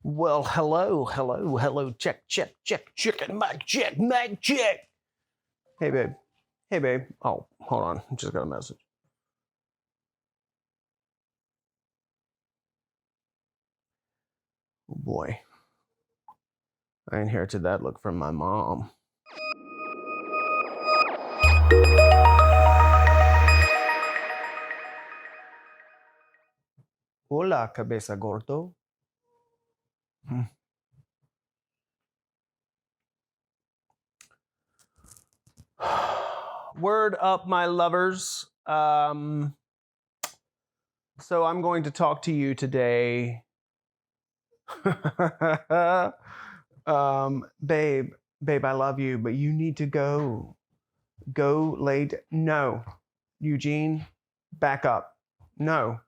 Well, hello. Check, chicken, mic check. Hey, babe. Oh, hold on. Just got a message. Oh, boy. I inherited that look from my mom. Hola, cabeza gordo. Word up, my lovers. So I'm going to talk to you today. Babe, I love you, but you need to go. Go No, Eugene, back up. No.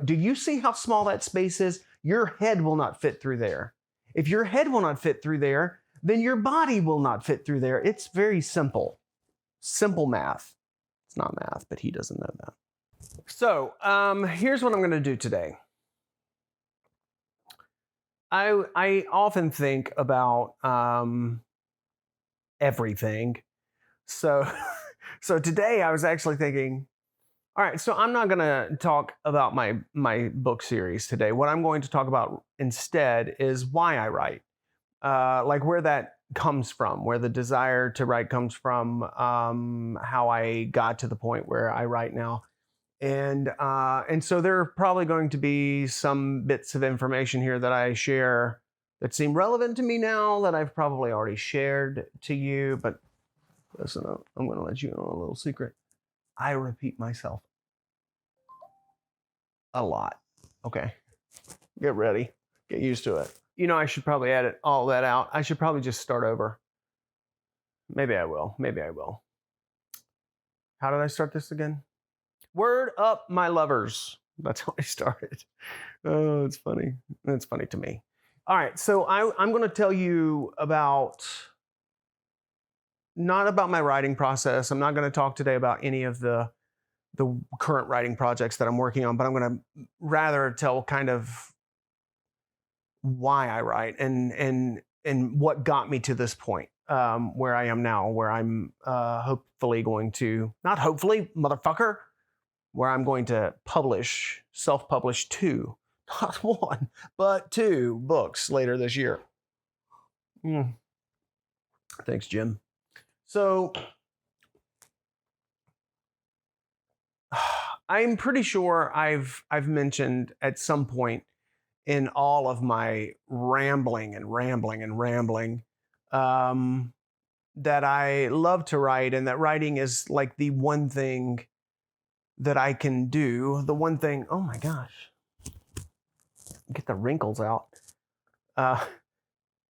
Do you see how small that space is? Your head will not fit through there. If your head will not fit through there, then your body will not fit through there. It's very simple. Simple math. It's not math, but he doesn't know that. So here's what I'm going to do today. I often think about everything. So today I was actually thinking, all right, so I'm not going to talk about my book series today. What I'm going to talk about instead is why I write, like where that comes from, where the desire to write comes from, how I got to the point where I write now. And so there are probably going to be some bits of information here that I share that seem relevant to me now that I've probably already shared to you. But listen, I'm going to let you know a little secret. I repeat myself a lot. Okay. Get ready. Get used to it. You know, I should probably edit all that out. I should probably just start over. Maybe I will. How did I start this again? Word up, my lovers. That's how I started. Oh, it's funny. It's funny to me. All right, so I'm going to tell you not about my writing process. I'm not going to talk today about any of the current writing projects that I'm working on, but I'm going to rather tell kind of why I write and what got me to this point, where I am now, where I'm hopefully going to, not hopefully, motherfucker, where I'm going to self-publish 2, not 1, but 2 books later this year. Thanks, Jim. So I'm pretty sure I've mentioned at some point in all of my rambling that I love to write, and that writing is like the one thing that I can do. The one thing, oh my gosh, get the wrinkles out.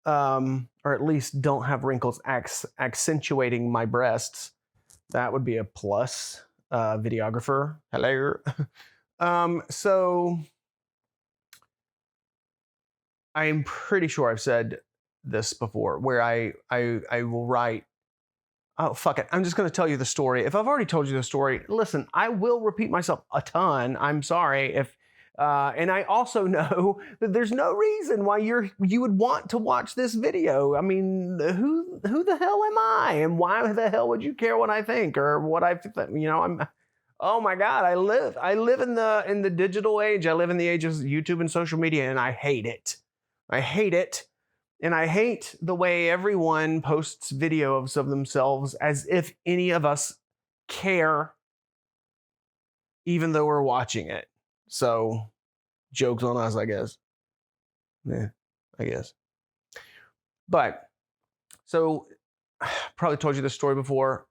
Or at least don't have wrinkles accentuating my breasts. That would be a plus. Videographer, hello. So I'm pretty sure I've said this before, where I will write. Oh, fuck it. I'm just going to tell you the story. If I've already told you the story, listen, I will repeat myself a ton. I'm sorry if, and I also know that there's no reason why you would want to watch this video. I mean, who the hell am I? And why the hell would you care what I think or what oh my God, I live in the digital age. I live in the age of YouTube and social media, and I hate it. And I hate the way everyone posts videos of themselves as if any of us care, even though we're watching it. So, joke's on us, I guess. Yeah, I guess. But, so, probably told you this story before,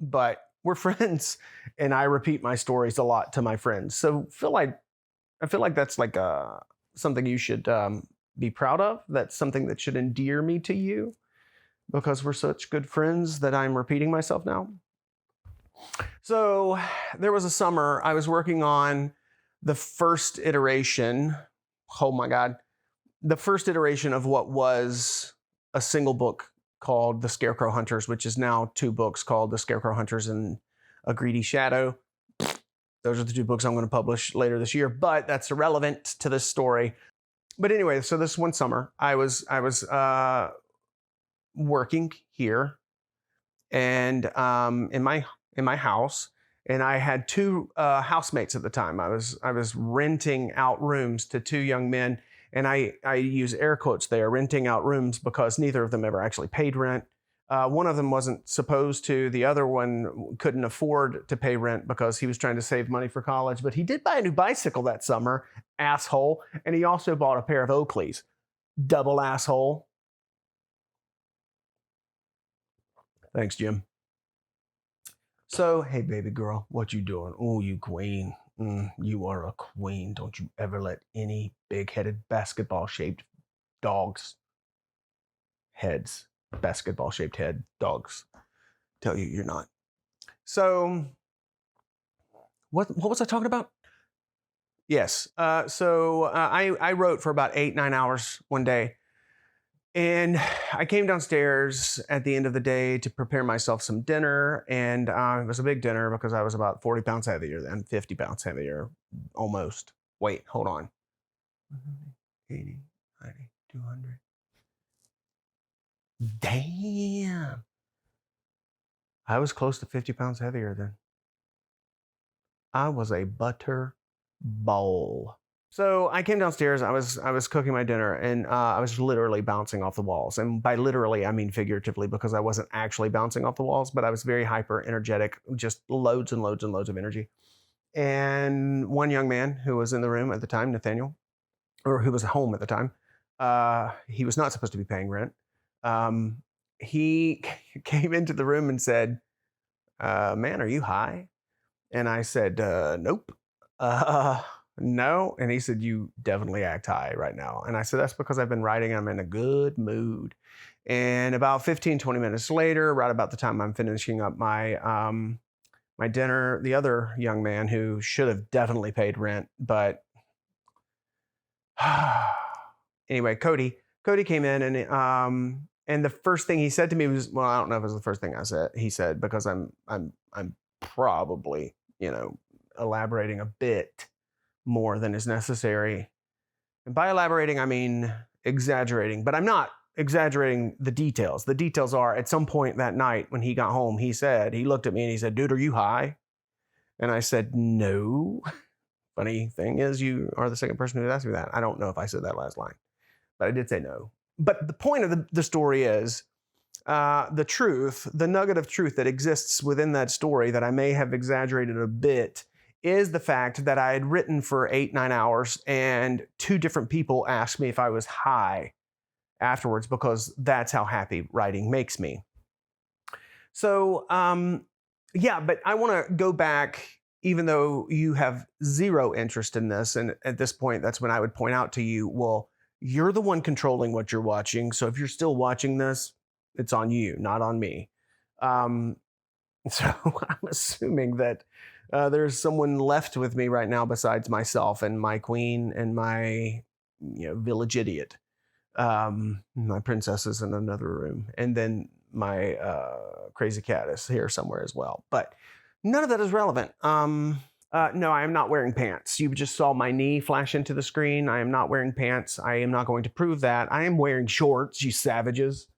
but we're friends, and I repeat my stories a lot to my friends. So, I feel like that's like something you should be proud of. That's something that should endear me to you, because we're such good friends that I'm repeating myself now. So there was a summer I was working on the first iteration. Oh my God. The first iteration of what was a single book called The Scarecrow Hunters, which is now 2 books called The Scarecrow Hunters and A Greedy Shadow. Those are the 2 books I'm going to publish later this year, but that's irrelevant to this story. But anyway, so this one summer, I was working here and in my house, and I had two housemates at the time. I was renting out rooms to two young men, and I use air quotes there, renting out rooms because neither of them ever actually paid rent. One of them wasn't supposed to. The other one couldn't afford to pay rent because he was trying to save money for college. But he did buy a new bicycle that summer, asshole, and he also bought a pair of Oakleys, double asshole. Thanks, Jim. So, hey, baby girl, what you doing? Oh, you queen. You are a queen. Don't you ever let any big-headed basketball-shaped dogs, heads, basketball-shaped head dogs, tell you you're not. So, what was I talking about? Yes. I wrote for about 8-9 hours one day. And I came downstairs at the end of the day to prepare myself some dinner. And it was a big dinner because I was about 40 pounds heavier then, 50 pounds heavier, almost. Wait, hold on. 80, 90, 200. Damn. I was close to 50 pounds heavier then. I was a butter ball. So I came downstairs. I was cooking my dinner, and I was literally bouncing off the walls. And by literally, I mean figuratively, because I wasn't actually bouncing off the walls, but I was very hyper energetic, just loads and loads and loads of energy. And one young man who was in the room at the time, Nathaniel, or who was home at the time, he was not supposed to be paying rent. He came into the room and said, "Man, are you high?" And I said, "Nope." No. And he said, "You definitely act high right now." And I said, "That's because I've been writing. I'm in a good mood." And about 15, 20 minutes later, right about the time I'm finishing up my my dinner, the other young man who should have definitely paid rent, but anyway, Cody came in, and the first thing he said to me was, well, I don't know if it was the first thing he said, because I'm probably, elaborating a bit more than is necessary. And by elaborating, I mean exaggerating, but I'm not exaggerating the details. The details are, at some point that night when he got home, he looked at me and he said, "Dude, are you high?" And I said, "No." Funny thing is, you are the second person who asked me that. I don't know if I said that last line, but I did say no. But the point of the story is, the truth, the nugget of truth that exists within that story that I may have exaggerated a bit, is the fact that I had written for 8-9 hours and two different people asked me if I was high afterwards, because that's how happy writing makes me. So, yeah, but I want to go back, even though you have zero interest in this. And at this point, that's when I would point out to you, well, you're the one controlling what you're watching. So if you're still watching this, it's on you, not on me. So I'm assuming that there's someone left with me right now besides myself and my queen and my village idiot. My princess is in another room. And then my crazy cat is here somewhere as well. But none of that is relevant. No, I am not wearing pants. You just saw my knee flash into the screen. I am not wearing pants. I am not going to prove that. I am wearing shorts, you savages.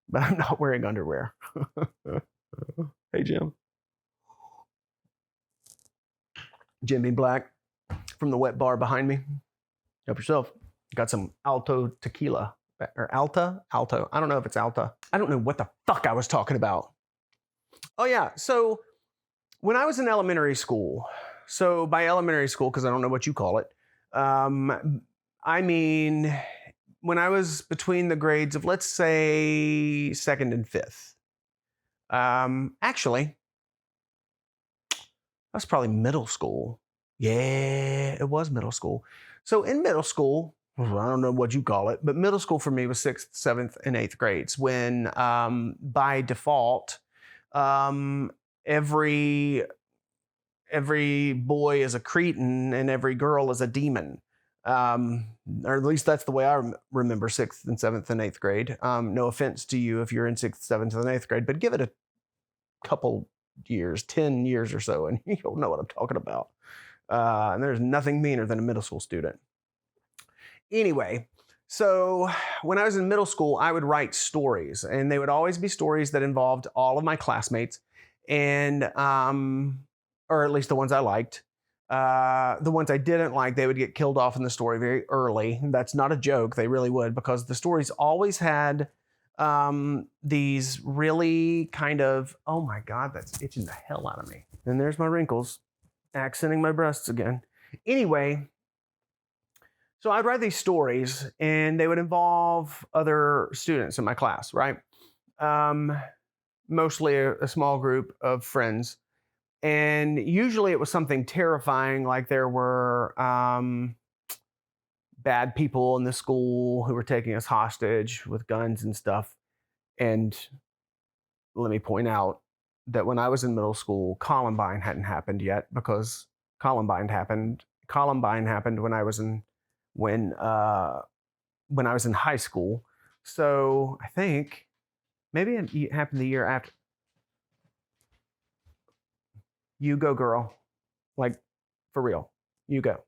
But I'm not wearing underwear. Hey, Jim. Jimmy Black from the wet bar behind me. Help yourself. Got some Alto tequila. Or Alto? I don't know if it's Alta. I don't know what the fuck I was talking about. Oh, yeah. So when I was in elementary school, so by elementary school, because I don't know what you call it, I mean, when I was between the grades of, let's say, 2nd and 5th. Actually, that's probably middle school. Yeah, it was middle school. So in middle school, I don't know what you call it, but middle school for me was 6th, 7th, and 8th grades, when by default, every boy is a cretin and every girl is a demon. Or at least that's the way I remember 6th and 7th and 8th grade. No offense to you if you're in 6th, 7th, and 8th grade, but give it a couple years, 10 years or so, and you'll know what I'm talking about. And there's nothing meaner than a middle school student. Anyway, so when I was in middle school, I would write stories, and they would always be stories that involved all of my classmates, and or at least the ones I liked. The ones I didn't like, they would get killed off in the story very early. That's not a joke; they really would, because the stories always had these really kind of, oh my god, that's itching the hell out of me. And there's my wrinkles, accenting my breasts again. Anyway. So I'd write these stories, and they would involve other students in my class, right? Um, Mostly a small group of friends. And usually it was something terrifying, like there were bad people in the school who were taking us hostage with guns and stuff. And let me point out that when I was in middle school, Columbine hadn't happened yet, because Columbine happened. Columbine happened when when I was in high school. So I think maybe it happened the year after. You go, girl. Like, for real. You go.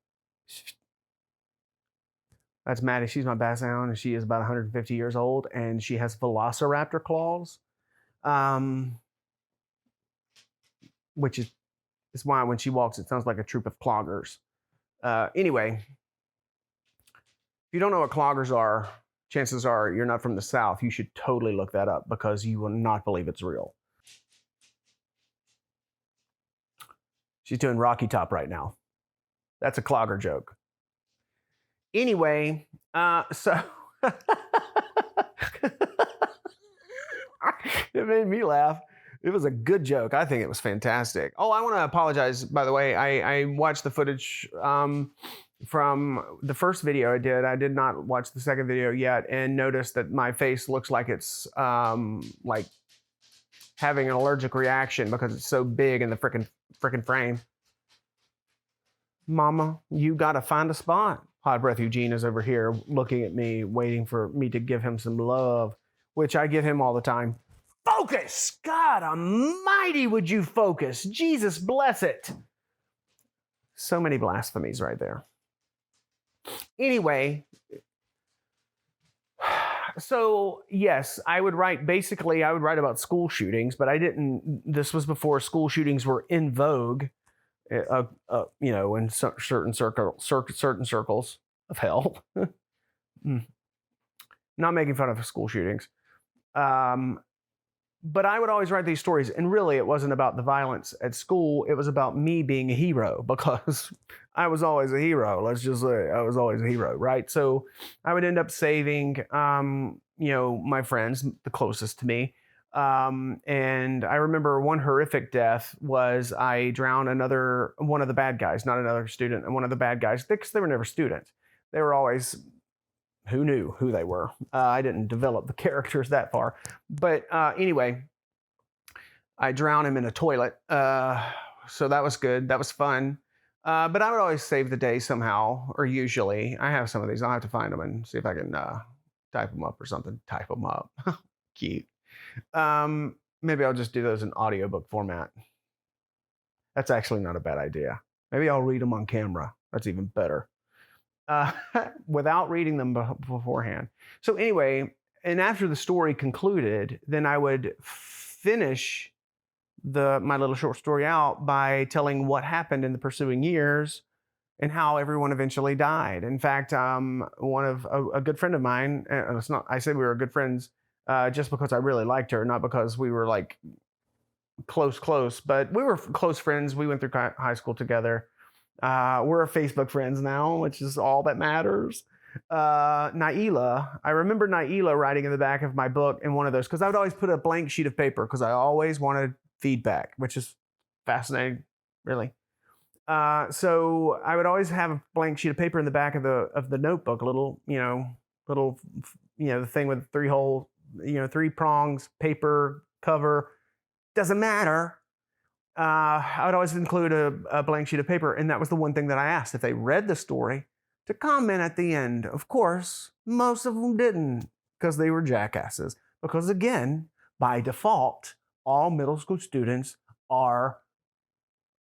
That's Maddie. She's my basset hound, and she is about 150 years old, and she has velociraptor claws, which is why when she walks, it sounds like a troop of cloggers. Anyway, if you don't know what cloggers are, chances are you're not from the South. You should totally look that up, because you will not believe it's real. She's doing Rocky Top right now. That's a clogger joke. Anyway, so it made me laugh. It was a good joke. I think it was fantastic. Oh, I want to apologize, by the way. I watched the footage from the first video I did. I did not watch the second video yet, and noticed that my face looks like it's like having an allergic reaction, because it's so big in the frickin' frame. Mama, you gotta find a spot. Hot Breath Eugene is over here looking at me, waiting for me to give him some love, which I give him all the time. Focus! God almighty, would you focus? Jesus bless it. So many blasphemies right there. Anyway, so yes, I would write about school shootings, but I didn't. This was before school shootings were in vogue, in certain circles of hell. Not making fun of school shootings. But I would always write these stories, and really it wasn't about the violence at school. It was about me being a hero, because I was always a hero. Let's just say I was always a hero, right? So I would end up saving, my friends, the closest to me. And I remember one horrific death was I drowned one of the bad guys, not another student, and one of the bad guys, because they were never students. They were always, who knew who they were? I didn't develop the characters that far. But anyway, I drowned him in a toilet. So that was good. That was fun. But I would always save the day somehow, or usually. I have some of these. I'll have to find them and see if I can type them up or something. Type them up. Cute. Maybe I'll just do those in audiobook format. That's actually not a bad idea. Maybe I'll read them on camera. That's even better. Without reading them beforehand. So anyway, and after the story concluded, then I would finish my little short story out by telling what happened in the pursuing years and how everyone eventually died. In fact, one of a good friend of mine, I said we were good friends just because I really liked her, not because we were like close, but we were close friends. We went through high school together. We're Facebook friends now, which is all that matters. Naila, I remember Naila writing in the back of my book in one of those, because I would always put a blank sheet of paper, because I always wanted feedback, which is fascinating, really. So I would always have a blank sheet of paper in the back of the notebook, a little, the thing with 3 holes, 3 prongs, paper, cover, doesn't matter. I would always include a blank sheet of paper, and that was the one thing that I asked, if they read the story, to comment at the end. Of course, most of them didn't, because they were jackasses. Because again, by default, all middle school students are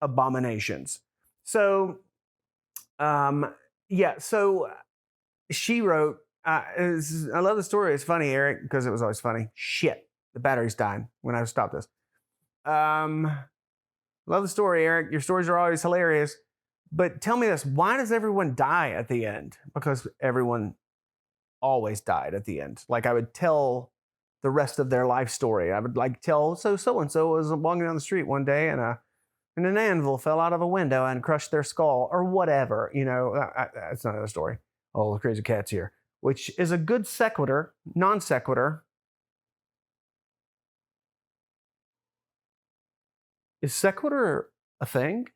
abominations. So, so she wrote, I love the story. It's funny, Eric, because it was always funny. Shit, the battery's dying when I stopped this. Love the story, Eric. Your stories are always hilarious. But tell me this, why does everyone die at the end? Because everyone always died at the end. Like I would tell the rest of their life story. I would like tell, so-and-so was walking down the street one day and an anvil fell out of a window and crushed their skull or whatever. You know, that's another story. Oh, the crazy cat's here. Which is a good sequitur, non sequitur. Is sequitur a thing?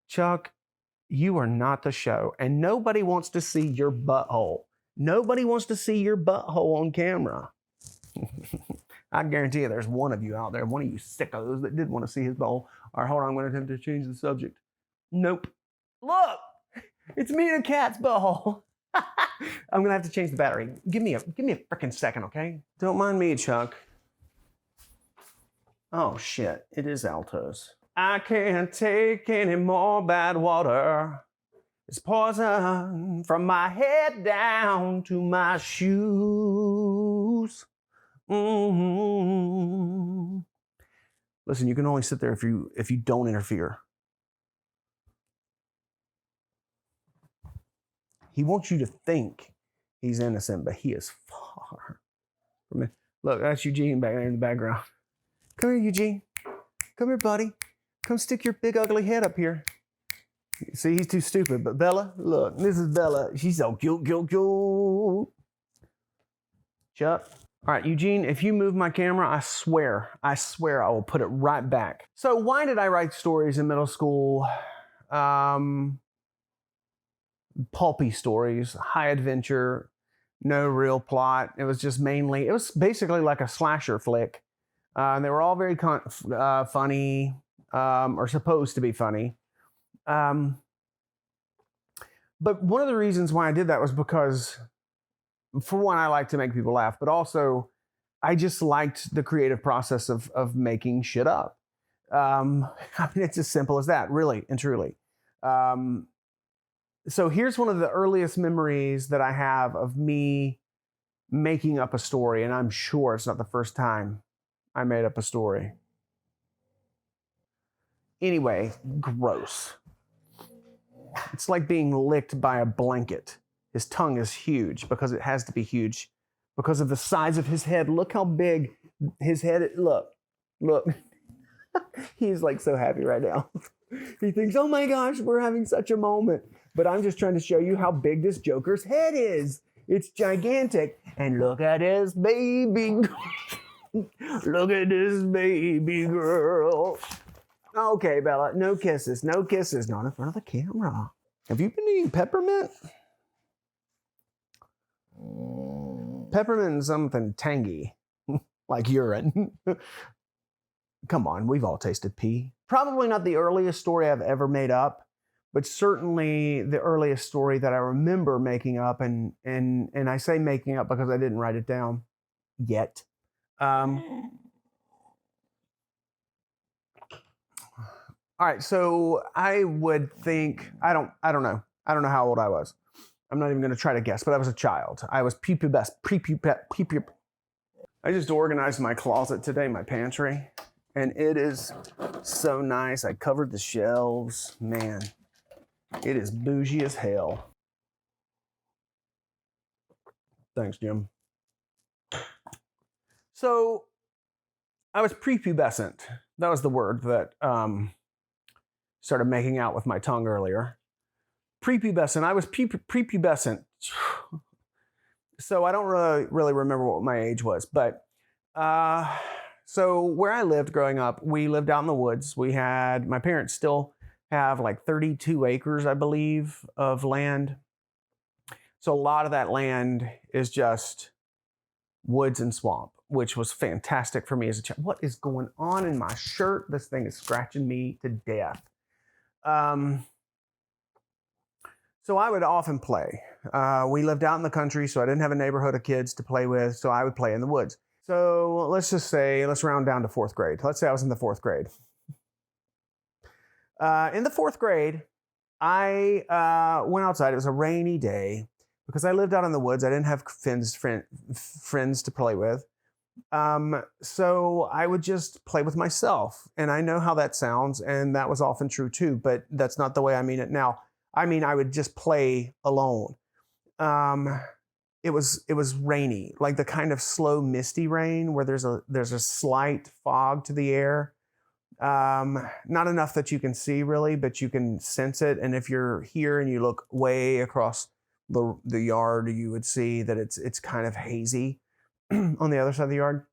Chuck, you are not the show, and nobody wants to see your butthole. Nobody wants to see your butthole on camera. I guarantee you there's one of you out there, one of you sickos that did want to see his butthole. All right, hold on, I'm going to attempt to change the subject. Nope. Look, it's me and a cat's butthole. I'm going to have to change the battery. Give me a freaking second, okay? Don't mind me, Chuck. Oh, shit, it is Altos. I can't take any more bad water. It's poison from my head down to my shoes. Mm-hmm. Listen, you can only sit there if you don't interfere. He wants you to think he's innocent, but he is far from it. Look, that's Eugene back there in the background. Come here, Eugene. Come here, buddy. Come stick your big ugly head up here. See, he's too stupid. But Bella, look, this is Bella. She's so cute, cute, cute. Chuck. All right, Eugene, if you move my camera, I swear I will put it right back. So why did I write stories in middle school? Pulpy stories, high adventure, no real plot. It was basically like a slasher flick. They were all very funny, or supposed to be funny. But one of the reasons why I did that was because, for one, I like to make people laugh, but also I just liked the creative process of making shit up. I mean, it's as simple as that, really and truly. So here's one of the earliest memories that I have of me making up a story, and I'm sure it's not the first time I made up a story. Anyway, gross. It's like being licked by a blanket. His tongue is huge because it has to be huge because of the size of his head. Look how big his head is. Look. He's like so happy right now. He thinks, oh my gosh, we're having such a moment. But I'm just trying to show you how big this Joker's head is. It's gigantic. And look at his baby. Look at this baby girl. Okay, Bella, no kisses, not in front of the camera. Have you been eating peppermint? Peppermint is something tangy, like urine. Come on, we've all tasted pee. Probably not the earliest story I've ever made up, but certainly the earliest story that I remember making up, and I say making up because I didn't write it down yet. All right, so I would think, I don't know how old I was. I'm not even going to try to guess, but I was a child. I was prepubescent. I just organized my closet today, my pantry, and it is so nice. I covered the shelves. Man, it is bougie as hell. Thanks, Jim. So I was prepubescent. That was the word that started making out with my tongue earlier. Prepubescent. I was prepubescent. So I don't really remember what my age was, but so where I lived growing up, we lived out in the woods. My parents still have like 32 acres, I believe, of land. So a lot of that land is just woods and swamp, which was fantastic for me as a child. What is going on in my shirt? This thing is scratching me to death. So I would often play. We lived out in the country, so I didn't have a neighborhood of kids to play with, so I would play in the woods. So let's round down to fourth grade. Let's say I was in the fourth grade. In the fourth grade, I went outside. It was a rainy day because I lived out in the woods. I didn't have friends to play with. So I would just play with myself. And I know how that sounds, and that was often true too, but that's not the way I mean it now. I mean, I would just play alone. Um, it was rainy, like the kind of slow, misty rain where there's a slight fog to the air. Not enough that you can see really, but you can sense it. And if you're here and you look way across the yard, you would see that it's kind of hazy on the other side of the yard.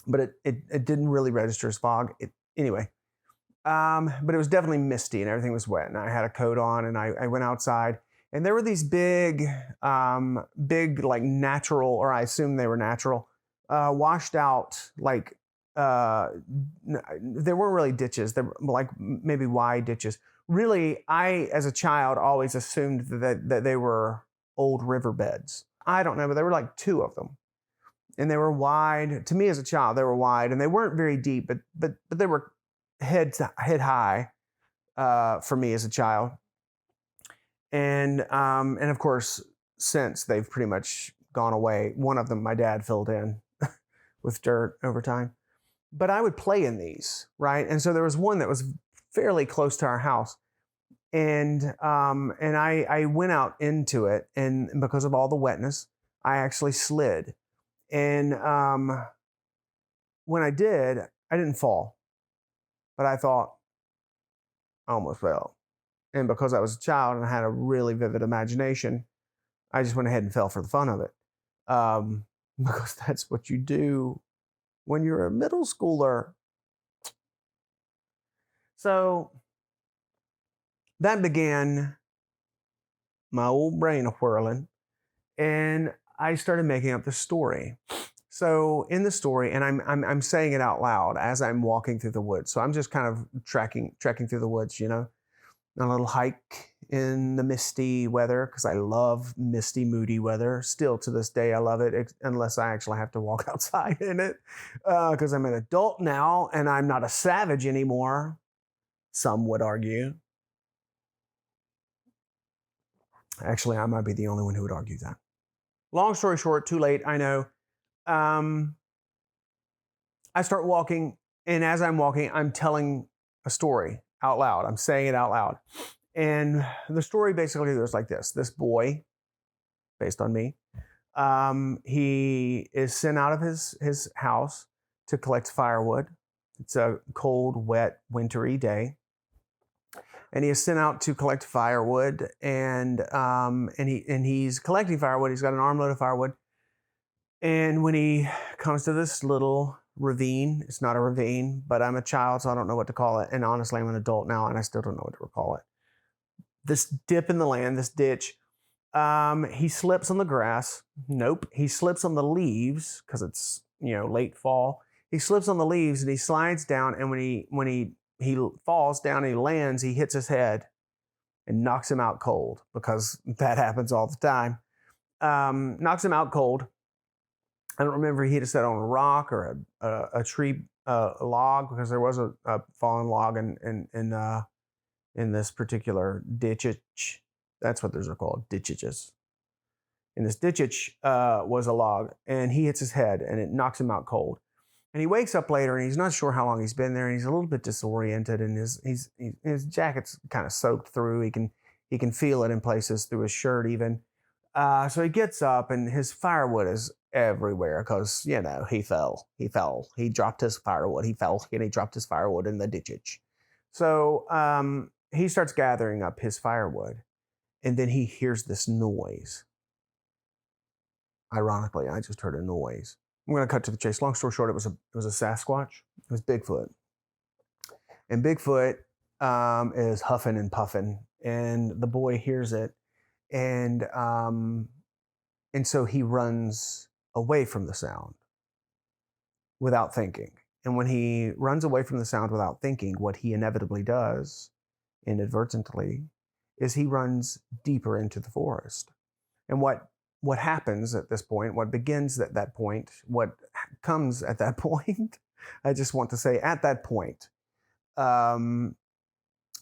But it didn't really register as fog. Anyway. But it was definitely misty and everything was wet. And I had a coat on and I went outside and there were these big like natural, or I assume they were natural, washed out like there weren't really ditches. They were like maybe wide ditches. Really, I as a child always assumed that they were old riverbeds. I don't know, but there were like two of them. And they were wide. To me as a child, they were wide, and they weren't very deep, but they were head high for me as a child. And of course, since they've pretty much gone away. One of them, my dad filled in with dirt over time. But I would play in these, right? And so there was one that was fairly close to our house. And I went out into it, and because of all the wetness, I actually slid. And when I did, I didn't fall, but I thought I almost fell. And because I was a child and I had a really vivid imagination, I just went ahead and fell for the fun of it. Because that's what you do when you're a middle schooler. So that began my old brain whirling, and I started making up this story. So in the story, and I'm saying it out loud as I'm walking through the woods. So I'm just kind of trekking through the woods, you know, a little hike in the misty weather, because I love misty, moody weather. Still to this day, I love it, unless I actually have to walk outside in it, because I'm an adult now and I'm not a savage anymore. Some would argue. Actually, I might be the only one who would argue that. Long story short, too late, I know. I start walking, and as I'm walking, I'm telling a story out loud. I'm saying it out loud. And the story basically goes like this. This boy, based on me, he is sent out of his house to collect firewood. It's a cold, wet, wintry day. And he is sent out to collect firewood, and he's collecting firewood. He's got an armload of firewood. And when he comes to this little ravine, it's not a ravine, but I'm a child, so I don't know what to call it. And honestly, I'm an adult now, and I still don't know what to call it. This dip in the land, this ditch, he slips on the grass. Nope. He slips on the leaves because it's, late fall. He slips on the leaves and he slides down. And when he falls down and he lands, he hits his head and knocks him out cold, because that happens all the time. Knocks him out cold. I don't remember if he hit on a rock or a tree log, because there was a fallen log in this particular ditch. That's what those are called, ditches. In this ditch was a log, and he hits his head, and it knocks him out cold. And he wakes up later, and he's not sure how long he's been there, and he's a little bit disoriented, and his jacket's kind of soaked through. He can feel it in places through his shirt even. So he gets up, and his firewood is everywhere because, he fell. He dropped his firewood. He fell, and he dropped his firewood in the ditch. So he starts gathering up his firewood, and then he hears this noise. Ironically, I just heard a noise. I'm going to cut to the chase. Long story short, it was a Sasquatch. It was Bigfoot. And Bigfoot is huffing and puffing, and the boy hears it. And so he runs away from the sound without thinking. And when he runs away from the sound without thinking, what he inevitably does, inadvertently, is he runs deeper into the forest. And what happens at this point, what begins at that point, what comes at that point, I just want to say at that point,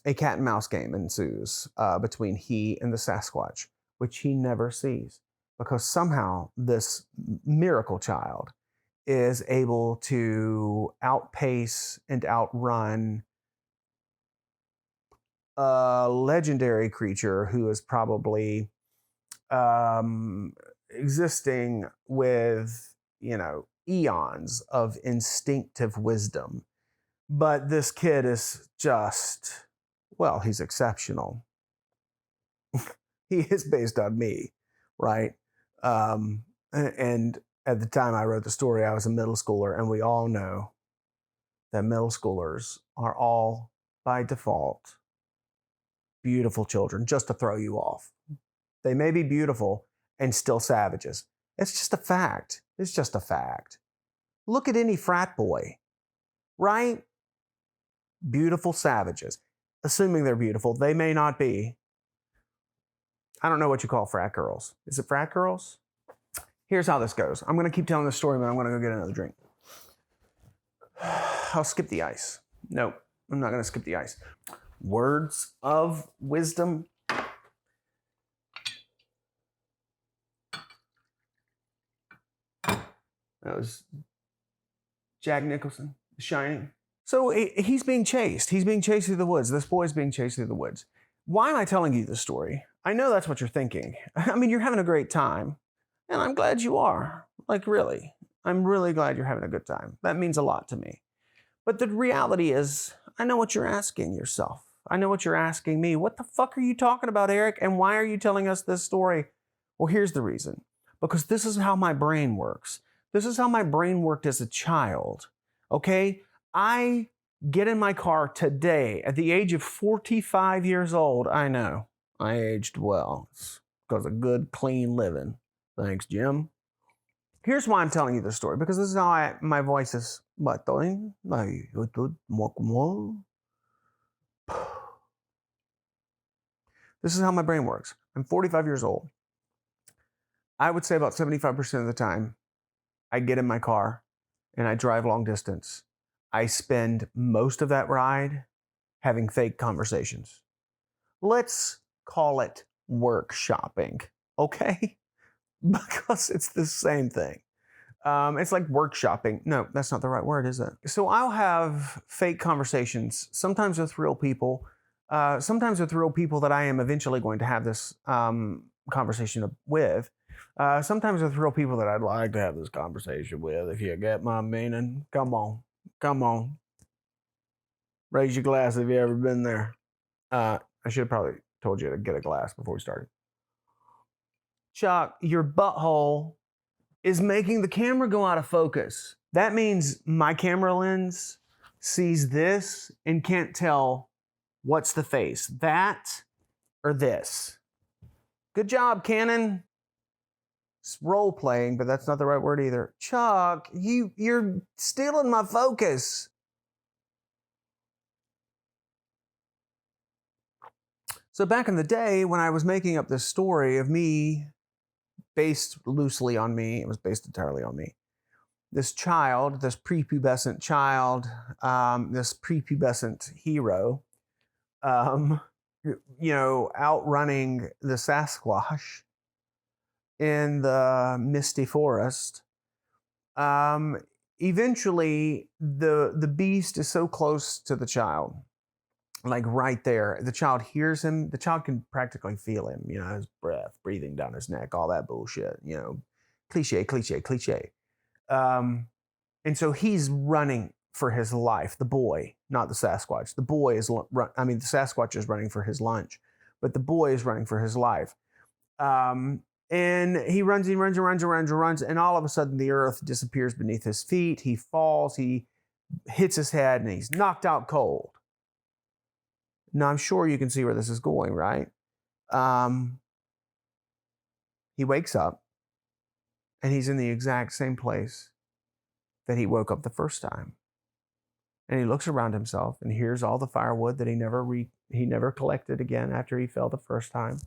a cat and mouse game ensues between he and the Sasquatch, which he never sees because somehow this miracle child is able to outpace and outrun a legendary creature who is probably existing with, eons of instinctive wisdom. But this kid is just, well, he's exceptional. He is based on me, right? And at the time I wrote the story, I was a middle schooler, and we all know that middle schoolers are all, by default, beautiful children, just to throw you off. They may be beautiful and still savages. It's just a fact. It's just a fact. Look at any frat boy, right? Beautiful savages. Assuming they're beautiful, they may not be. I don't know what you call frat girls. Is it frat girls? Here's how this goes. I'm going to keep telling this story, but I'm going to go get another drink. I'll skip the ice. Nope, I'm not going to skip the ice. Words of wisdom. That was Jack Nicholson, The Shining. So he's being chased. He's being chased through the woods. This boy's being chased through the woods. Why am I telling you this story? I know that's what you're thinking. I mean, you're having a great time. And I'm glad you are. Like, really. I'm really glad you're having a good time. That means a lot to me. But the reality is, I know what you're asking yourself. I know what you're asking me. What the fuck are you talking about, Eric? And why are you telling us this story? Well, here's the reason. Because this is how my brain works. This is how my brain worked as a child. Okay? I get in my car today at the age of 45 years old. I know. I aged well. It's because of good, clean living. Thanks, Jim. Here's why I'm telling you this story. Because this is how my voice is. This is how my brain works. I'm 45 years old. I would say about 75% of the time, I get in my car and I drive long distance. I spend most of that ride having fake conversations. Let's call it workshopping, okay? Because it's the same thing. It's like workshopping. No, that's not the right word, is it? So I'll have fake conversations, sometimes with real people, sometimes with real people that I am eventually going to have this conversation with, sometimes with real people that I'd like to have this conversation with, if you get my meaning. Come on. Raise your glass if you ever been there. I should have probably told you to get a glass before we started. Chuck, your butthole is making the camera go out of focus. That means my camera lens sees this and can't tell what's the face, that or this. Good job, Canon. It's role playing, but that's not the right word either. Chuck, you're stealing my focus. So back in the day when I was making up this story of me, based loosely on me, it was based entirely on me. This child, this prepubescent child, this prepubescent hero, outrunning the Sasquatch in the misty forest. Eventually, the beast is so close to the child, like right there. The child hears him. The child can practically feel him, his breath, breathing down his neck, all that bullshit, cliche. And so he's running for his life, the boy, not the Sasquatch. The Sasquatch is running for his lunch, but the boy is running for his life. And he runs, and all of a sudden the earth disappears beneath his feet. He falls, he hits his head, and he's knocked out cold. Now, I'm sure you can see where this is going, right? He wakes up, and he's in the exact same place that he woke up the first time. And he looks around himself and hears all the firewood that he never collected again after he fell the first time.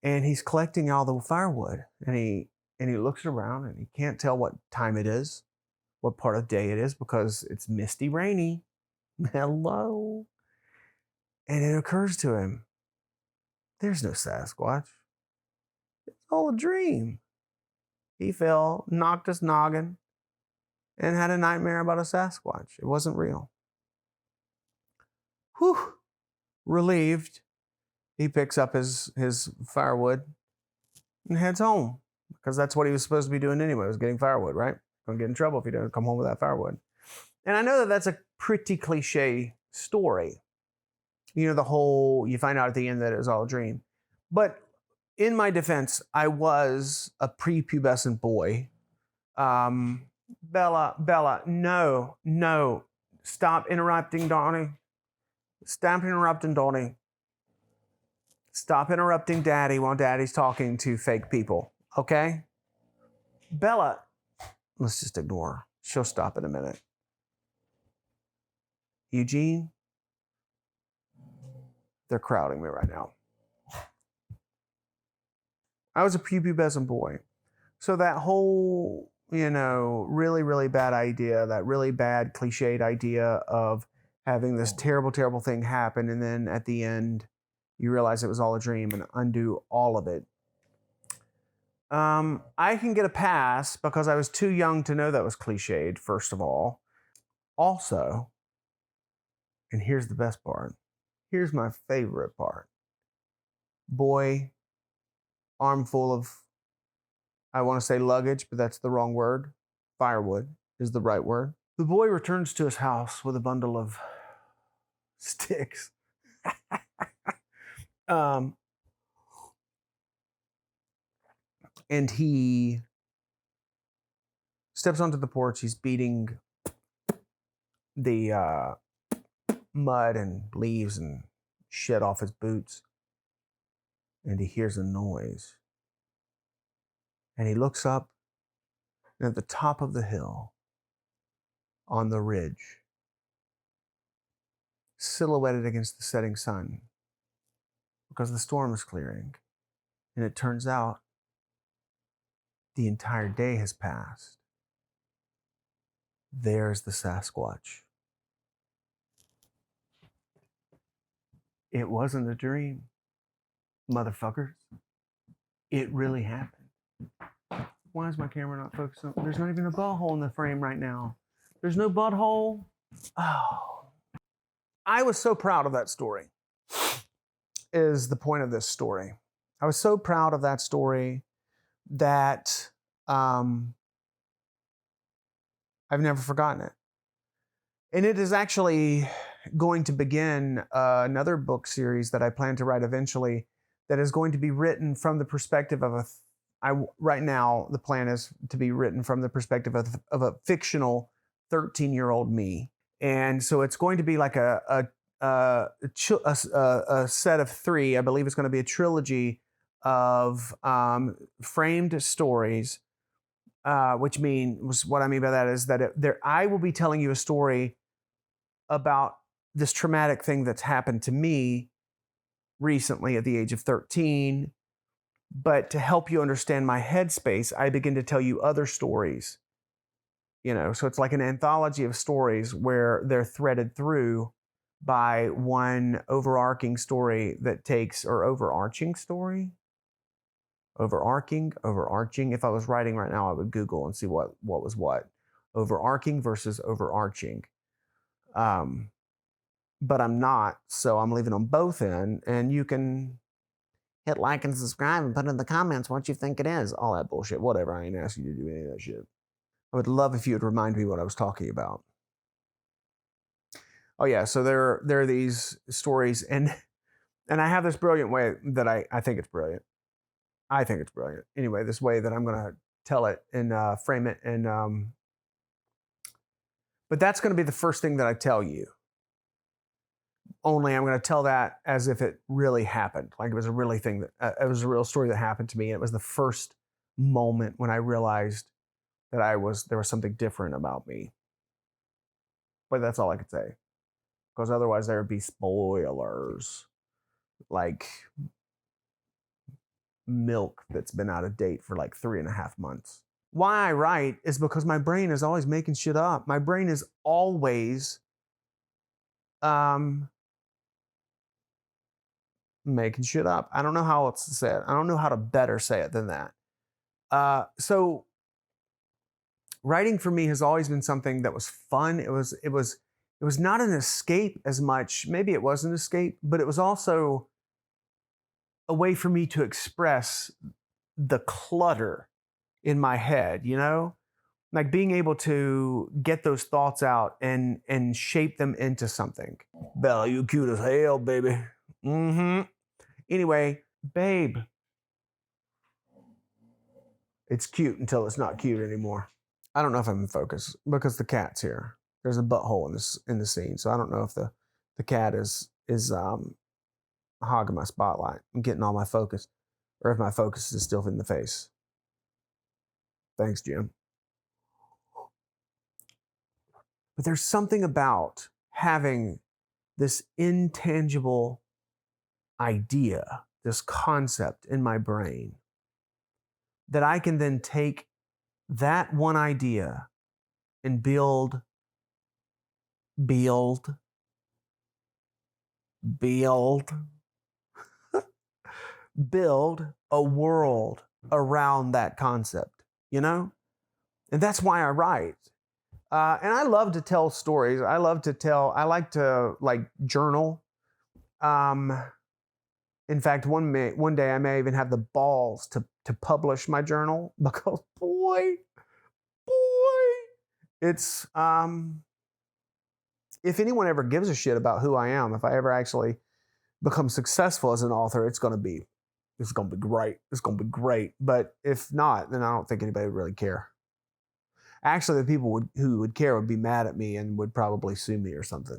And he's collecting all the firewood, and he looks around, and he can't tell what time it is, what part of the day it is, because it's misty, rainy. Hello. And it occurs to him, there's no Sasquatch. It's all a dream. He fell, knocked his noggin, and had a nightmare about a Sasquatch. It wasn't real. Whew. Relieved, he picks up his firewood and heads home, because that's what he was supposed to be doing anyway, was getting firewood, right? Gonna get in trouble if he doesn't come home with that firewood. And I know that that's a pretty cliche story. You know, the whole, you find out at the end that it was all a dream. But in my defense, I was a prepubescent boy. Bella, no. Stop interrupting, Donnie. Stop interrupting, Donnie. Stop interrupting Daddy while Daddy's talking to fake people, okay? Bella, let's just ignore her. She'll stop in a minute. Eugene, they're crowding me right now. I was a prepubescent boy. So that whole, really, really bad idea, that really bad cliched idea of having this terrible, terrible thing happen, and then at the end, you realize it was all a dream and undo all of it. I can get a pass because I was too young to know that was cliched, first of all. Also, and here's the best part. Here's my favorite part. Boy, armful of, I want to say luggage, but that's the wrong word. Firewood is the right word. The boy returns to his house with a bundle of sticks. And he steps onto the porch. He's beating the mud and leaves and shit off his boots. And he hears a noise. And he looks up, and at the top of the hill, on the ridge, silhouetted against the setting sun, because the storm is clearing, and it turns out the entire day has passed. There's the Sasquatch. It wasn't a dream, motherfuckers. It really happened. Why is my camera not focusing? There's not even a butthole in the frame right now. There's no butthole. Oh. I was so proud of that story, is the point of this story. I was so proud of that story that I've never forgotten it. And it is actually going to begin another book series that I plan to write eventually, that is going to be written from the perspective of right now, the plan is to be written from the perspective of a fictional 13-year-old me. And so it's going to be like a set of three. I believe it's going to be a trilogy of framed stories, which means, what I mean by that is that I will be telling you a story about this traumatic thing that's happened to me recently at the age of 13. But to help you understand my headspace, I begin to tell you other stories. So it's like an anthology of stories where they're threaded through by one overarching story that takes, or overarching story? Overarching. If I was writing right now, I would Google and see what was what. Overarching versus overarching. But I'm not, so I'm leaving them both in, and you can hit like and subscribe and put in the comments what you think it is. All that bullshit. Whatever. I ain't asking you to do any of that shit. I would love if you would remind me what I was talking about. Oh yeah, so there are these stories, and I have this brilliant way that I think it's brilliant. I think it's brilliant. Anyway, this way that I'm going to tell it and frame it, and but that's going to be the first thing that I tell you. Only I'm going to tell that as if it really happened, like it was a really thing that it was a real story that happened to me. And it was the first moment when I realized that there was something different about me. But that's all I could say, because otherwise there would be spoilers, like milk that's been out of date for like 3.5 months. Why I write is because my brain is always making shit up. My brain is always making shit up. I don't know how else to say it. I don't know how to better say it than that. So writing for me has always been something that was fun. It was not an escape as much. Maybe it was an escape, but it was also a way for me to express the clutter in my head, you know? Like being able to get those thoughts out and shape them into something. Bella, you cute as hell, baby. Mm-hmm. Anyway, babe. It's cute until it's not cute anymore. I don't know if I'm in focus because the cat's here. There's a butthole in the scene, so I don't know if the cat is hogging my spotlight and getting all my focus, or if my focus is still in the face. Thanks, Jim. But there's something about having this intangible idea, this concept in my brain that I can then take that one idea and build a world around that concept, you know? And that's why I write. And I love to tell stories. I like to journal. In fact, one day I may even have the balls to publish my journal because boy, it's if anyone ever gives a shit about who I am, if I ever actually become successful as an author, it's gonna be great. It's gonna be great. But if not, then I don't think anybody would really care. Actually, the people who would care would be mad at me and would probably sue me or something.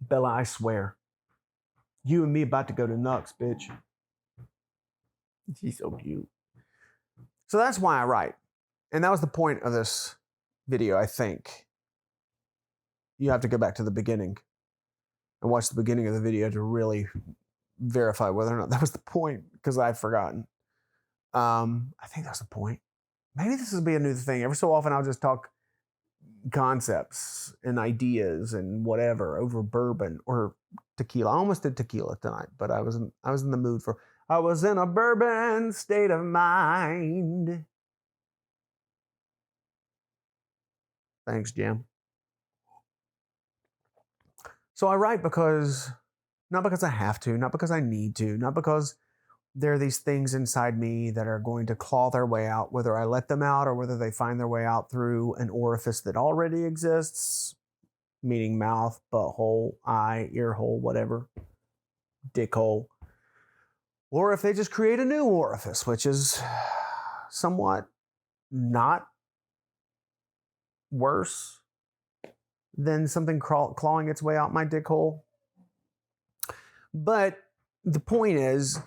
Bella, I swear, you and me about to go to Nux, bitch. She's so cute. So that's why I write. And that was the point of this video, I think. You have to go back to the beginning and watch the beginning of the video to really verify whether or not that was the point, because I've forgotten. I think that's the point. Maybe this will be a new thing. Every so often I'll just talk concepts and ideas and whatever over bourbon or tequila. I almost did tequila tonight, but I was in the mood for, I was in a bourbon state of mind. Thanks, Jim. So I write not because I have to, not because I need to, not because there are these things inside me that are going to claw their way out, whether I let them out or whether they find their way out through an orifice that already exists, meaning mouth, butthole, eye, ear hole, whatever, dick hole. Or if they just create a new orifice, which is somewhat not worse than something clawing its way out my dick hole. But the point is,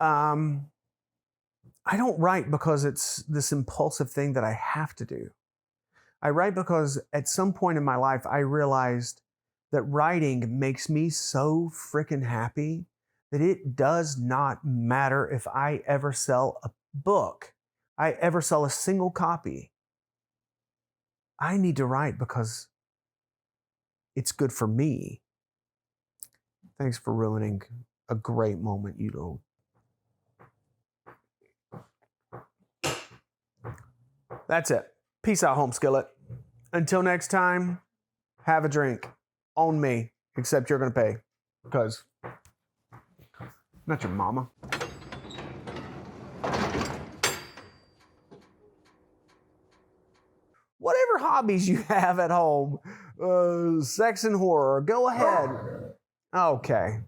I don't write because it's this impulsive thing that I have to do. I write because at some point in my life, I realized that writing makes me so freaking happy that it does not matter if I ever sell a book, I ever sell a single copy. I need to write because it's good for me. Thanks for ruining a great moment, you know. That's it. Peace out, home skillet. Until next time, have a drink. On me. Except you're going to pay. Because not your mama. Whatever hobbies you have at home, sex and horror, go ahead. Okay.